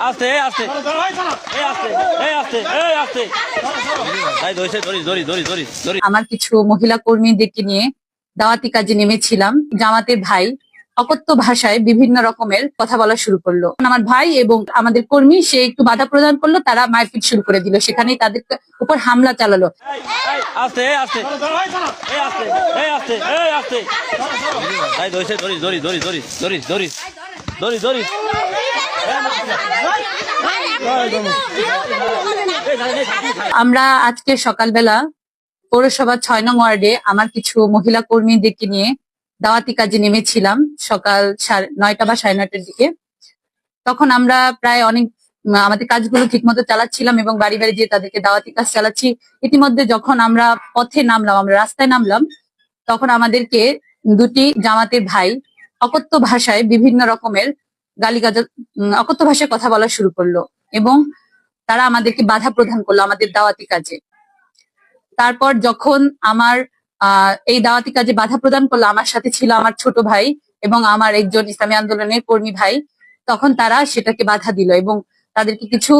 আস্তে আস্তে এই আস্তে এই আস্তে এই আস্তে তাই ধরেছে ধরি ধরি ধরি ধরি ধরি। আমার কিছু মহিলা কর্মীদেরকে নিয়ে দাওয়াতি কাজে নেমেছিলাম। জামাতের ভাই অকথ্য ভাষায় বিভিন্ন রকমের কথা বলা শুরু করলো। আমার ভাই এবং আমাদের কর্মী সে একটু বাধা প্রদান করলো, তারা মারপিট শুরু করে দিল, সেখানেই তাদের উপর হামলা চালালো। আস্তে আস্তে এই আস্তে এই আস্তে এই আস্তে তাই ধরেছে ধরি ধরি ধরি ধরি ধরি ধরি ধরি ধরি। আমরা আজকে সকালবেলা পৌরসভা ৬ নং ওয়ার্ডে আমার কিছু মহিলা কর্মীদেরকে নিয়ে দাওয়াতি কাজে নেমেছিলাম সকাল 9টা বা 9:30টার দিকে। তখন আমরা প্রায় অনেক আমাদের কাজগুলো ঠিক মতো চালাচ্ছিলাম এবং বাড়ি বাড়ি যেয়ে তাদেরকে দাওয়াতি কাজ চালাচ্ছি। ইতিমধ্যে যখন আমরা পথে নামলাম, আমরা রাস্তায় নামলাম, তখন আমাদেরকে দুটি জামাতের ভাই অকথ্য ভাষায় বিভিন্ন রকমের গালিগালাজ অকথ্য ভাষায় কথা বলা শুরু করলো এবং তারা আমাদেরকে বাধা প্রদান করলো আমাদের দাওয়াতি কাজে। তারপর যখন আমার এই দাওয়াতি কাজে বাধা প্রদান করলো, আমার সাথে ছিল আমার ছোট ভাই এবং আমার একজন ইসলামী আন্দোলনের কর্মী ভাই। তখন তারা সেটাকে বাধা দিল এবং তাদেরকে কিছু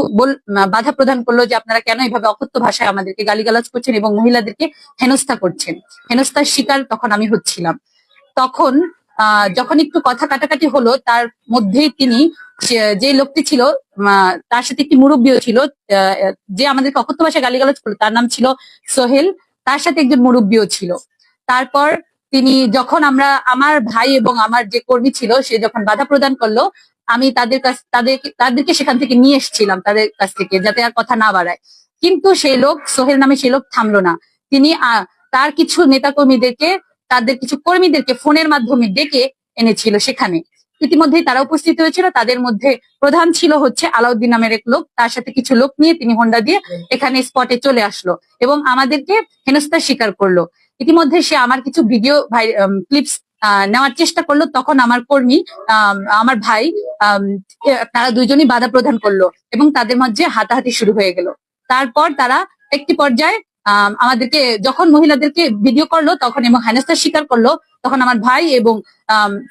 বাধা প্রদান করলো যে আপনারা কেন এইভাবে অকথ্য ভাষায় আমাদেরকে গালিগালাজ করছেন এবং মহিলাদেরকে হেনস্থা করছেন। হেনস্থার শিকার তখন আমি হচ্ছিলাম। তখন যখন একটু কথা কাটাকাটি হলো, তার মধ্যেই তিনি যে লোকটি ছিল তার সাথে একটি মুরব্বীও ছিল, যে আমাদেরকে অকথ্য ভাষায় গালিগালাজ করলো, তার নাম ছিল সোহেল। তার সাথে একজন মুরব্বীও ছিল। তারপর তিনি যখন আমার ভাই এবং আমার যে কর্মী ছিল সে যখন বাধা প্রদান করলো, আমি তাদেরকে সেখান থেকে নিয়ে এসেছিলাম তাদের কাছ থেকে, যাতে আর কথা না বাড়ায়। কিন্তু সেই লোক সোহেল নামে সেই লোক থামলো না। তিনি তার কিছু নেতাকর্মীদেরকে, তাদের কিছু কর্মীদেরকে ফোনের মাধ্যমে ডেকে এনেছিল সেখানে। ইতিমধ্যেই তারা উপস্থিত হয়েছিল। তাদের মধ্যে প্রধান ছিল হচ্ছে আলাউদ্দিন নামের এক লোক। তার সাথে কিছু লোক নিয়ে তিনি হোন্ডা দিয়ে এখানে স্পটে চলে আসলো এবং আমাদেরকে হেনস্থার শিকার করলো। ইতিমধ্যে সে আমার কিছু ভিডিও ক্লিপস নেওয়ার চেষ্টা করলো। তখন আমার কর্মী, আমার ভাই, তারা দুইজনই বাধা প্রদান করলো এবং তাদের মধ্যে হাতাহাতি শুরু হয়ে গেল। তারপর তারা একটি পর্যায়ে আমাদেরকে যখন মহিলাদেরকে ভিডিও করলো তখন এবং হেনস্থার শিকার করলো, তখন আমার ভাই এবং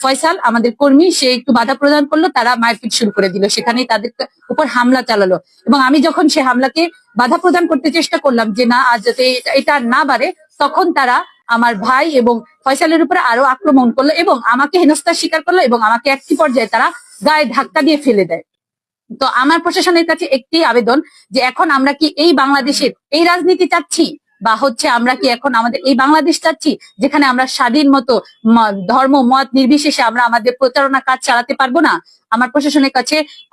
ফয়সাল আমাদের কর্মী সে একটু বাধা প্রদান করলো, তারা মারপিট শুরু করে দিল, সেখানেই তাদের উপর হামলা চালালো। এবং আমি যখন সে হামলাকে বাধা প্রদান করতে চেষ্টা করলাম যে না, আজ যাতে এটা না বাড়ে, তখন তারা আমার ভাই এবং ফয়সালের উপরে আরো আক্রমণ করলো এবং আমাকে হেনস্থার শিকার করলো এবং আমাকে একটি পর্যায়ে তারা গায়ে ধাক্কা দিয়ে ফেলে দেয়। তো আমার প্রশাসনের কাছে একটি আবেদন যে এখন আমরা কি এই বাংলাদেশের এই রাজনীতি চাচ্ছি, বা হচ্ছে আমরা কি এখন আমাদের এই বাংলাদেশ চাচ্ছি যেখানে আমরা স্বাধীন মতো ধর্ম মত নির্বিশেষে আমরা আমাদের প্রচারণা কাজ চালাতে পারবো না? আমার প্রশাসনের কাছে